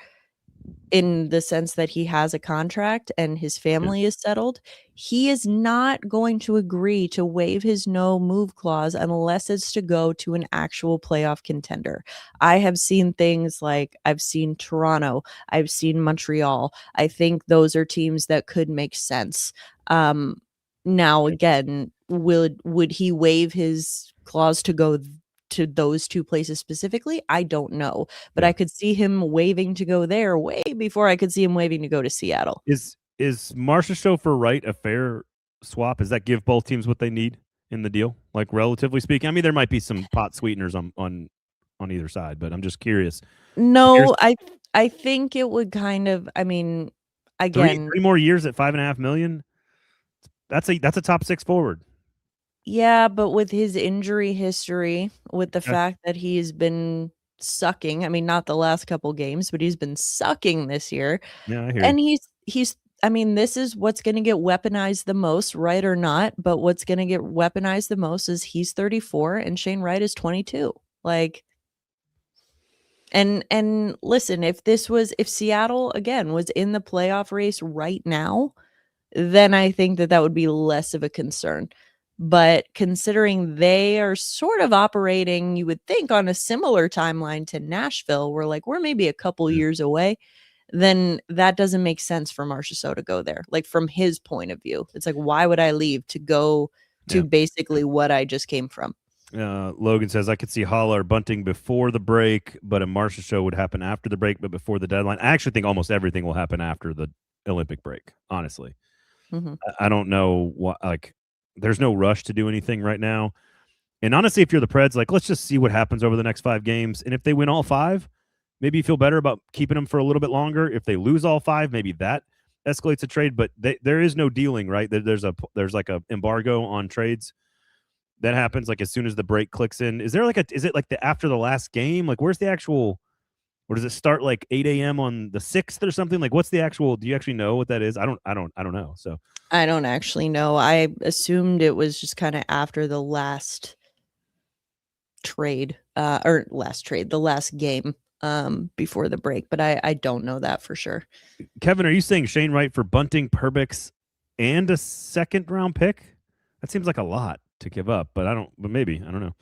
in the sense that he has a contract and his family is settled, he is not going to agree to waive his no move clause unless it's to go to an actual playoff contender. I have seen things like, I've seen Toronto, I've seen Montreal. I think those are teams that could make sense. Now again, would he waive his clause to go to those 2 places specifically? I don't know, but I could see him waving to go there way before I could see him waving to go to Seattle. Is Marchessault for Wright a fair swap? Does that give both teams what they need in the deal, like, relatively speaking? I mean, there might be some pot sweeteners on either side, but I'm just curious. No, I think it would kind of, I mean, again, 3 more years at $5.5 million. That's a top 6 forward. Yeah, but with his injury history, with the fact that he's been sucking, I mean, not the last couple games, but he's been sucking this year. Yeah, I hear And you. he's I mean, this is what's going to get weaponized the most, right or not, but what's going to get weaponized the most is he's 34 and Shane Wright is 22. Like, and listen, if Seattle again was in the playoff race right now, then I think that would be less of a concern. But considering they are sort of operating, you would think, on a similar timeline to Nashville, where like we're maybe a couple years away, then that doesn't make sense for Marchessault to go there. Like, from his point of view, it's like, why would I leave to go to basically what I just came from? Logan says, I could see Haller bunting before the break, but a Marchessault would happen after the break, but before the deadline. I actually think almost everything will happen after the Olympic break, honestly. Mm-hmm. I don't know what, like, there's no rush to do anything right now. And honestly, if you're the Preds, like, let's just see what happens over the next 5 games. And if they win all 5, maybe you feel better about keeping them for a little bit longer. If they lose all 5, maybe that escalates a trade. But there is no dealing, right? There's like a embargo on trades that happens like as soon as the break clicks in. Is it like after the last game? Like, where's the actual? Or does it start like 8 a.m. on the 6th or something? Like, what's the actual? Do you actually know what that is? I don't know. So I don't actually know. I assumed it was just kind of after the last trade, the last game before the break, but I don't know that for sure. Kevin, are you saying Shane Wright for Bunting, Perbix, and a 2nd round pick? That seems like a lot to give up, but maybe, I don't know.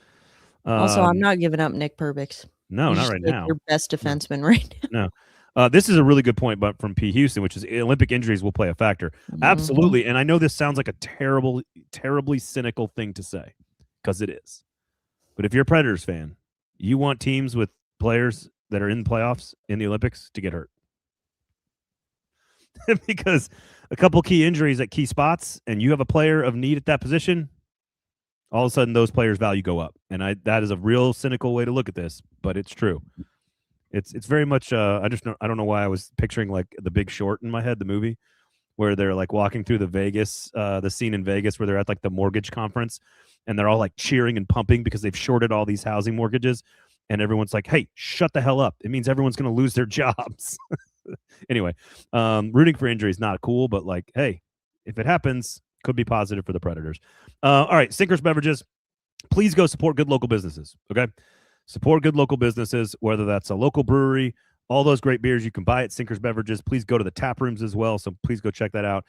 Also, I'm not giving up Nick Perbix. No, not right now. Your best defenseman right now. No. This is a really good point, but from P. Houston, which is Olympic injuries will play a factor. Mm-hmm. Absolutely. And I know this sounds like a terribly cynical thing to say, because it is. But if you're a Predators fan, you want teams with players that are in the playoffs in the Olympics to get hurt. Because a couple key injuries at key spots, and you have a player of need at that position, all of a sudden those players' value go up. And that is a real cynical way to look at this, but it's true. It's very much I don't know why I was picturing like The Big Short in my head, the movie, where they're like walking through the scene in Vegas where they're at like the mortgage conference and they're all like cheering and pumping because they've shorted all these housing mortgages. And everyone's like, hey, shut the hell up. It means everyone's going to lose their jobs. Anyway, rooting for injury is not cool, but like, hey, if it happens, could be positive for the Predators. All right, Sinkers Beverages, please go support good local businesses, okay? Support good local businesses, whether that's a local brewery, all those great beers you can buy at Sinkers Beverages. Please go to the tap rooms as well, so please go check that out.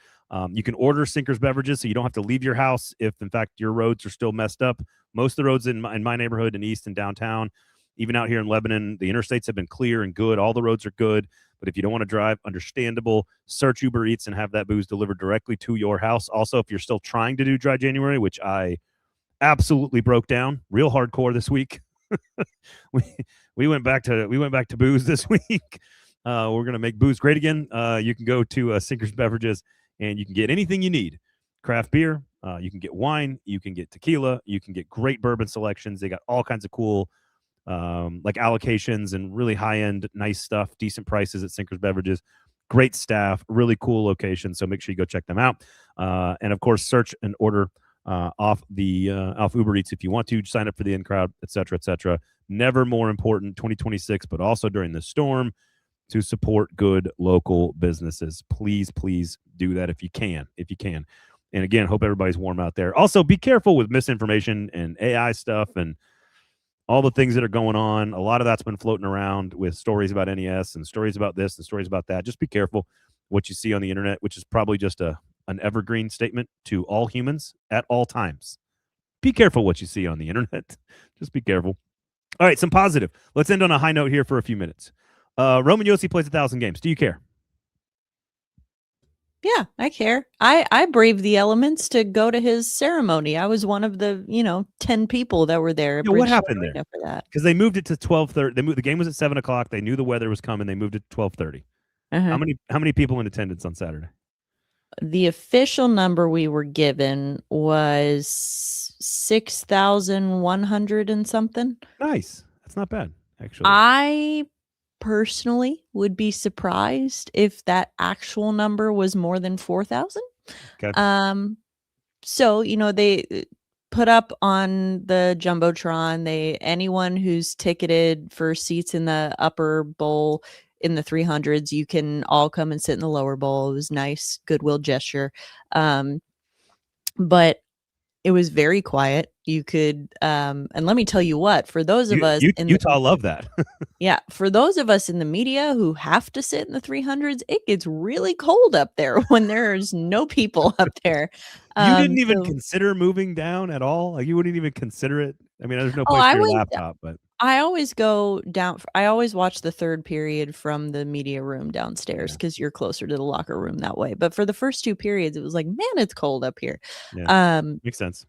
You can order Sinkers Beverages, so you don't have to leave your house if, in fact, your roads are still messed up. Most of the roads in my neighborhood in East and downtown, even out here in Lebanon, the interstates have been clear and good. All the roads are good. But if you don't want to drive, understandable. Search Uber Eats and have that booze delivered directly to your house. Also, if you're still trying to do Dry January, which I absolutely broke down real hardcore this week, we went back to booze this week. We're gonna make booze great again. You can go to Sinkers Beverages and you can get anything you need. Craft beer, you can get wine, you can get tequila, you can get great bourbon selections. They got all kinds of cool like allocations and really high-end nice stuff, decent prices at Sinkers Beverages, great staff, really cool location, so make sure you go check them out. And of course, search and order off Uber Eats if you want to. Sign up for the in crowd, etc. Never more important 2026, but also during the storm, to support good local businesses. Please do that if you can. And again, hope everybody's warm out there. Also, be careful with misinformation and AI stuff and all the things that are going on. A lot of that's been floating around with stories about NES and stories about this and stories about that. Just be careful what you see on the internet, which is probably just an evergreen statement to all humans at all times. Be careful what you see on the internet. Just be careful. All right, some positive. Let's end on a high note here for a few minutes. Roman Josi plays 1,000 games. Do you care? Yeah, I care. I braved the elements to go to his ceremony. I was one of the 10 people that were there. Yeah, what happened there? For that, because they moved it to 12:30. They moved the game was at 7:00. They knew the weather was coming. They moved it to 12:30. How many people in attendance on Saturday? The official number we were given was 6,100 and something. Nice. That's not bad, actually. I personally would be surprised if that actual number was more than 4,000. Okay. So, they put up on the Jumbotron, anyone who's ticketed for seats in the upper bowl in the 300s, you can all come and sit in the lower bowl. It was nice, goodwill gesture. But it was very quiet. You could, and let me tell you what, for those of us in Utah, love that. Yeah, for those of us in the media who have to sit in the 300s, it gets really cold up there when there's no people up there. You didn't even consider moving down at all? Like, you wouldn't even consider it? I mean, there's no place for your laptop, but I always go down. I always watch the third period from the media room downstairs because you're closer to the locker room that way. But for the first two periods, it was like, man, it's cold up here. Yeah, makes sense.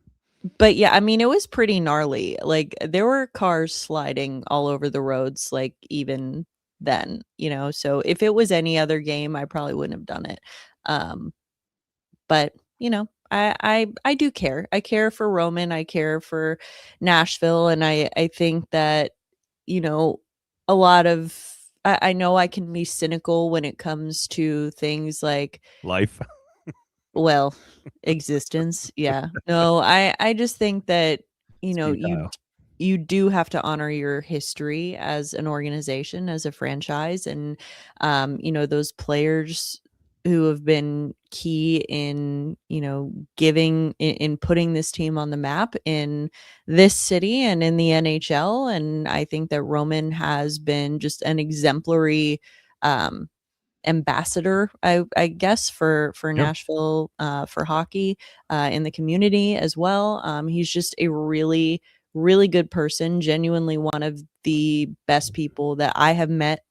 But yeah, I mean, it was pretty gnarly. Like, there were cars sliding all over the roads, like, even then, so if it was any other game, I probably wouldn't have done it. But I do care. I care for Roman. I care for Nashville. And I think that, a lot of, I know I can be cynical when it comes to things like life. Well, existence. Yeah. No, I just think that, you do have to honor your history as an organization, as a franchise. And, those players who have been key in, giving in putting this team on the map in this city and in the NHL. And I think that Roman has been just an exemplary, ambassador, I guess, for Nashville, for hockey, in the community as well. He's just a really, really good person, genuinely one of the best people that I have met,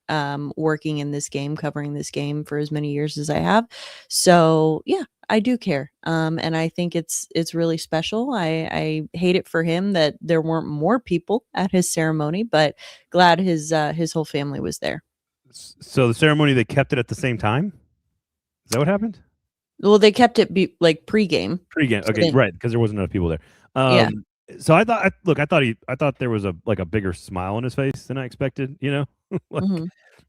working in this game, covering this game for as many years as I have. So yeah, I do care. And I think it's really special. I hate it for him that there weren't more people at his ceremony, but glad his whole family was there. So the ceremony, they kept it at the same time? Is that what happened? Well, they kept it like pregame. Pregame, okay, right, because there wasn't enough people there. Yeah. So I thought there was a bigger smile on his face than I expected.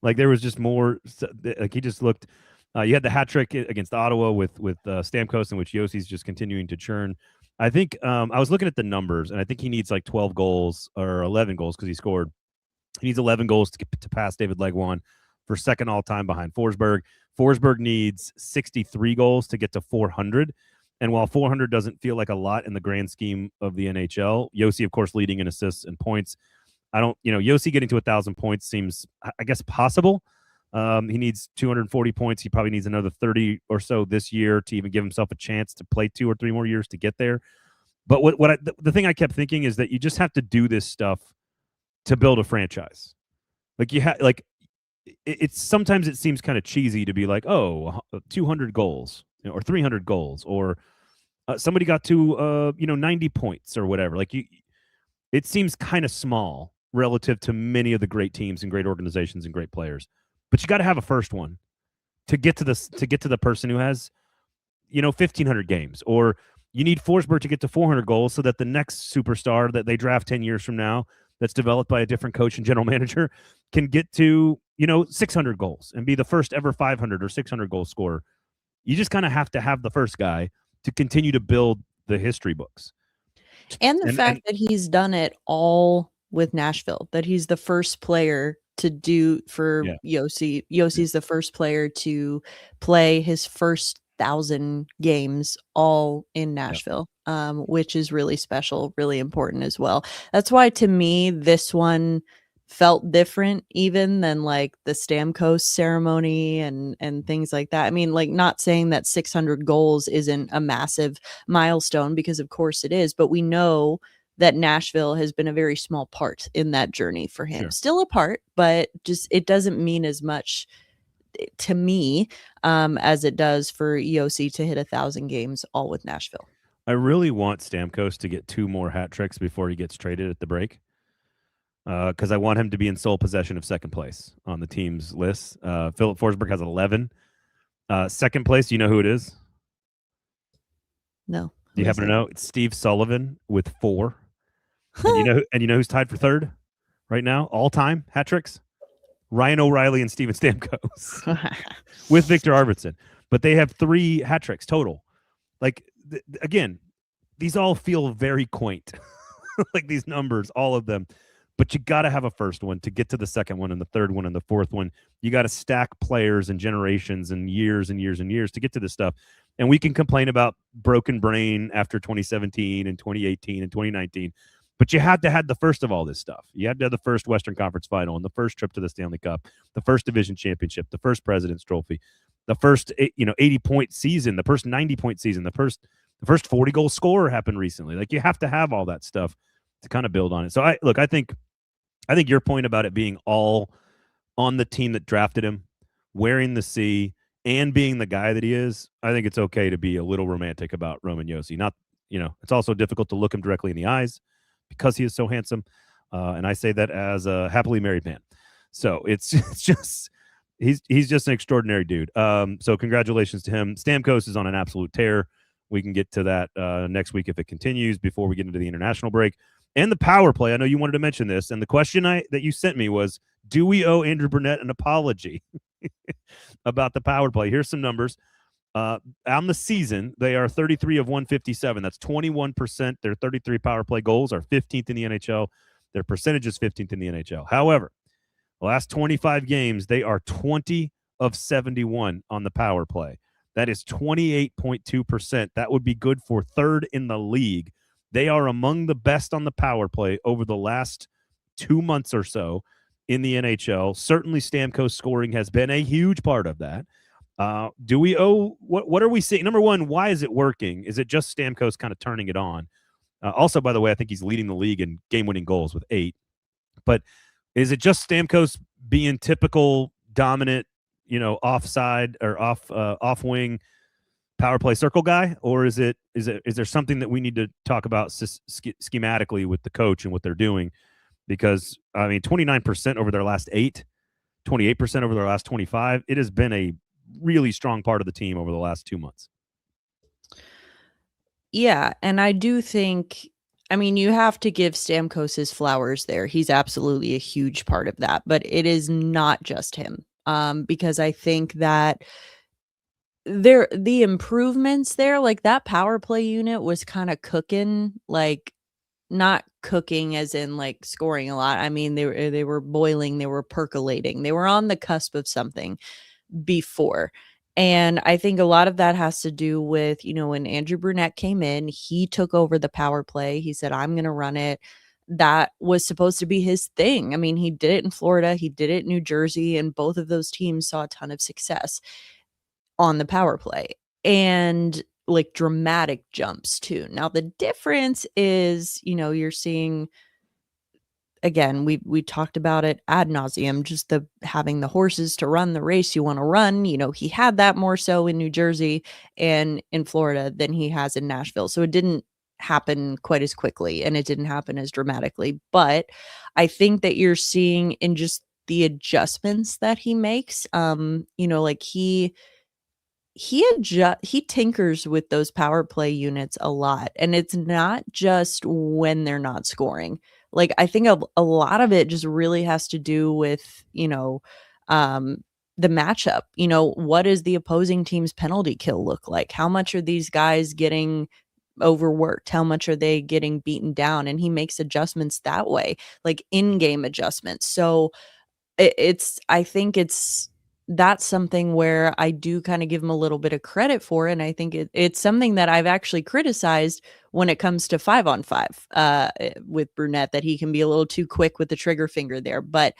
Like there was just more. Like he just looked. You had the hat trick against Ottawa with Stamkos, in which Yossi's just continuing to churn. I think I was looking at the numbers, and I think he needs like 12 goals or 11 goals because he scored. He needs 11 goals to pass David Legwand for second all time behind Forsberg. Forsberg needs 63 goals to get to 400. And while 400 doesn't feel like a lot in the grand scheme of the NHL, Yossi, of course, leading in assists and points. Yossi getting to 1,000 points seems, I guess, possible. He needs 240 points. He probably needs another 30 or so this year to even give himself a chance to play 2 or 3 more years to get there. But the thing I kept thinking is that you just have to do this stuff to build a franchise. It's sometimes it seems kind of cheesy to be like, 200 goals or 300 goals, or somebody got to 90 points or whatever. It seems kind of small relative to many of the great teams and great organizations and great players. But you got to have a first one to get to the person who has 1,500 games, or you need Forsberg to get to 400 goals so that the next superstar that they draft 10 years from now, that's developed by a different coach and general manager, can get to 600 goals and be the first ever 500 or 600 goal scorer. You just kind of have to have the first guy to continue to build the history books. And the fact that he's done it all with Nashville, that he's the first player to do for Yossi. Yossi's the first player to play his first 1,000 games all in Nashville, which is really special, really important as well. That's why, to me, this one felt different even than like the Stamkos ceremony and things like that. I mean, like, not saying that 600 goals isn't a massive milestone, because of course it is, but we know that Nashville has been a very small part in that journey for him. Sure. Still a part, but just it doesn't mean as much to me as it does for Yossi to hit 1,000 games all with Nashville. I really want Stamkos to get 2 more hat tricks before he gets traded at the break, because I want him to be in sole possession of second place on the team's list. Philip Forsberg has 11. Second place, you know who it is? No. Do you happen to know? It's Steve Sullivan with 4. And you know who's tied for third right now, all time hat tricks? Ryan O'Reilly and Steven Stamkos with Victor Arvidsson. But they have 3 hat tricks total. Again, these all feel very quaint, like these numbers, all of them. But you got to have a first one to get to the second one and the third one and the fourth one. You got to stack players and generations and years and years and years to get to this stuff. And we can complain about broken brain after 2017 and 2018 and 2019. But you had to have the first of all this stuff. You had to have the first Western Conference final and the first trip to the Stanley Cup, the first division championship, the first President's Trophy, the first 80-point season, the first 90-point season, the first 40-goal scorer happened recently. Like, you have to have all that stuff to kind of build on it. So I think your point about it being all on the team that drafted him, wearing the C, and being the guy that he is, I think it's okay to be a little romantic about Roman Josi. Not, it's also difficult to look him directly in the eyes because he is so handsome. And I say that as a happily married man. So it's just, he's just an extraordinary dude. So congratulations to him. Stamkos is on an absolute tear. We can get to that next week if it continues before we get into the international break. And the power play. I know you wanted to mention this. And the question that you sent me was, do we owe Andrew Burnett an apology about the power play? Here's some numbers. On the season, they are 33 of 157. That's 21%. Their 33 power play goals are 15th in the NHL. Their percentage is 15th in the NHL. However, the last 25 games, they are 20 of 71 on the power play. That is 28.2%. That would be good for third in the league. They are among the best on the power play over the last 2 months or so in the NHL. Certainly Stamkos scoring has been a huge part of that. Do we owe what are we seeing? Number one, why is it working? Is it just Stamkos kind of turning it on? Also, by the way, I think he's leading the league in game-winning goals with 8. But is it just Stamkos being typical dominant, offside or off wing power play circle guy, or is there something that we need to talk about schematically with the coach and what they're doing? Because 29% over their last 8, 28% over their last 25. It has been a really strong part of the team over the last 2 months. Yeah, and I do think, you have to give Stamkos his flowers there. He's absolutely a huge part of that, but it is not just him. Because I think that the improvements there, like that power play unit was kind of cooking, like not cooking as in like scoring a lot. I mean, they were boiling, they were percolating, they were on the cusp of something before. And I think a lot of that has to do with, when Andrew Brunette came in, he took over the power play. He said, I'm going to run it. That was supposed to be his thing. I mean, he did it in Florida, he did it in New Jersey, and both of those teams saw a ton of success on the power play and like dramatic jumps too. Now, the difference is, you're seeing, again, we talked about it ad nauseum, just the having the horses to run the race you want to run. He had that more so in New Jersey and in Florida than he has in Nashville. So it didn't happen quite as quickly and it didn't happen as dramatically. But I think that you're seeing in just the adjustments that he makes, like he tinkers with those power play units a lot, and it's not just when they're not scoring. Like, I think a lot of it just really has to do with, um, the matchup. What does the opposing team's penalty kill look like? How much are these guys getting overworked? How much are they getting beaten down? And he makes adjustments that way, like in-game adjustments. So I think that's something where I do kind of give him a little bit of credit for, and I think it's something that I've actually criticized when it comes to 5-on-5 with Brunette, that he can be a little too quick with the trigger finger there. But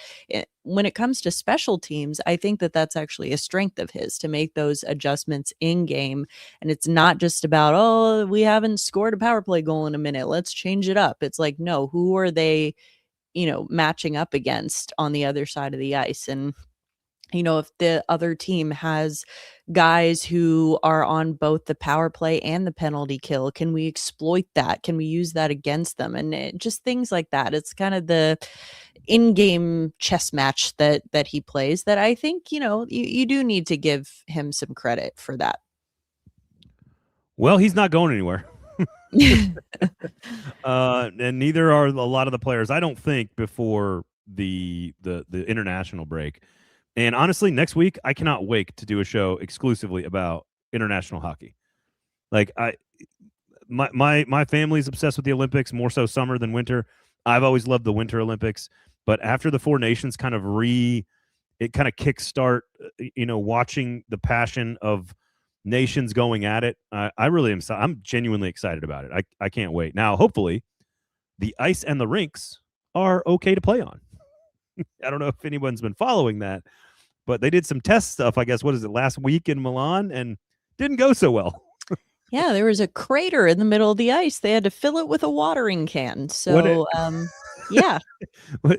when it comes to special teams, I think that that's actually a strength of his, to make those adjustments in game, and it's not just about, oh, we haven't scored a power play goal in a minute, let's change it up. It's like, no, who are they matching up against on the other side of the ice? And if the other team has guys who are on both the power play and the penalty kill, can we exploit that? Can we use that against them? And just things like that. It's kind of the in-game chess match that he plays, that I think, you do need to give him some credit for that. Well, he's not going anywhere. And neither are a lot of the players, I don't think, before the international break. And honestly, next week I cannot wait to do a show exclusively about international hockey. Like, my family's obsessed with the Olympics, more so summer than winter. I've always loved the Winter Olympics, but after the Four Nations kind of kickstart, watching the passion of nations going at it. I really am. I'm genuinely excited about it. I can't wait. Now, hopefully, the ice and the rinks are okay to play on. I don't know if anyone's been following that, but they did some test stuff, I guess, last week in Milan, and didn't go so well. Yeah, there was a crater in the middle of the ice. They had to fill it with a watering can. So, yeah.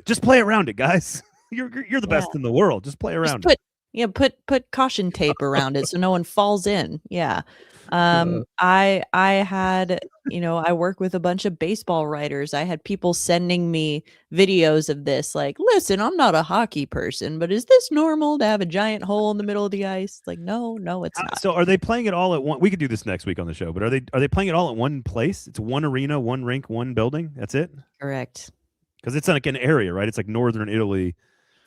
Just play around it, guys. You're the best in the world. Just play around it. Put caution tape around it so no one falls in. Yeah. I had, I work with a bunch of baseball writers. I had people sending me videos of this, like, listen, I'm not a hockey person, but is this normal to have a giant hole in the middle of the ice? Like, no, it's not. So are they playing it all at one? We could do this next week on the show, but are they playing it all at one place? It's one arena, one rink, one building. That's it? Correct. Because it's like an area, right? It's like northern Italy.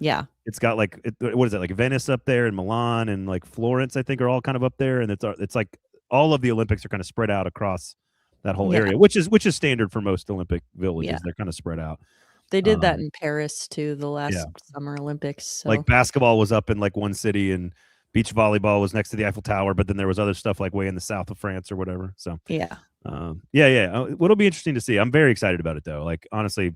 Yeah. It's got like, what is it, like Venice up there and Milan and like Florence, I think, are all kind of up there. And it's like all of the Olympics are kind of spread out across that whole area, which is standard for most Olympic villages. Yeah. They're kind of spread out. They did that in Paris too, the last Summer Olympics. So. Like basketball was up in like one city, and beach volleyball was next to the Eiffel Tower, but then there was other stuff like way in the south of France or whatever. So it'll be interesting to see. I'm very excited about it though. Like, honestly,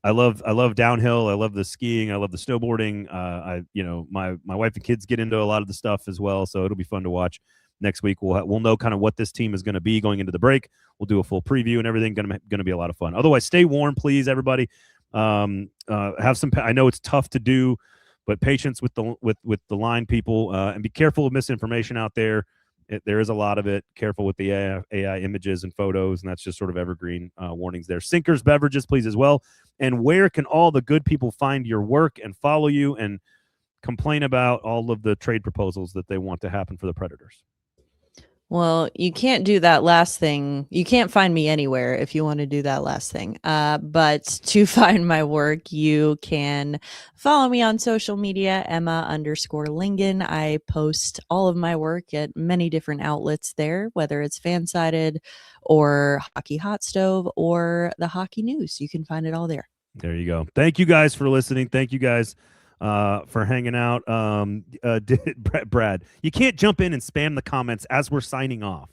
I love downhill. I love the skiing. I love the snowboarding. My wife and kids get into a lot of the stuff as well, so it'll be fun to watch. Next week we'll know kind of what this team is going to be going into the break. We'll do a full preview and everything. Going to be a lot of fun. Otherwise, stay warm, please, everybody. Have some. I know it's tough to do, but patience with the line people, and be careful of misinformation out there. There is a lot of it. Careful with the AI images and photos, and that's just sort of evergreen warnings there. Sinkers, Beverages, please, as well. And where can all the good people find your work and follow you and complain about all of the trade proposals that they want to happen for the Predators? Well, you can't do that last thing. You can't find me anywhere if you want to do that last thing. But to find my work, you can follow me on social media, Emma_Lingan. I post all of my work at many different outlets there, whether it's Fansided or Hockey Hot Stove or the Hockey News. You can find it all there. There you go. Thank you guys for listening. Thank you guys for hanging out. Brad, you can't jump in and spam the comments as we're signing off.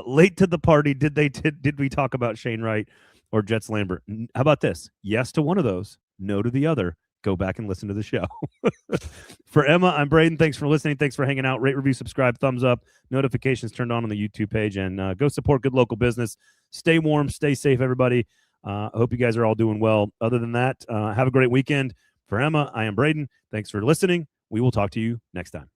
Late to the party. Did we talk about Shane Wright or Jets Lambert? How about this? Yes to one of those, no to the other. Go back and listen to the show. For Emma, I'm Braden. Thanks for listening. Thanks for hanging out. Rate, review, subscribe, thumbs up, notifications turned on the YouTube page, and go support good local business. Stay warm, stay safe, everybody. I hope you guys are all doing well. Other than that, have a great weekend. For Emma, I am Braden. Thanks for listening. We will talk to you next time.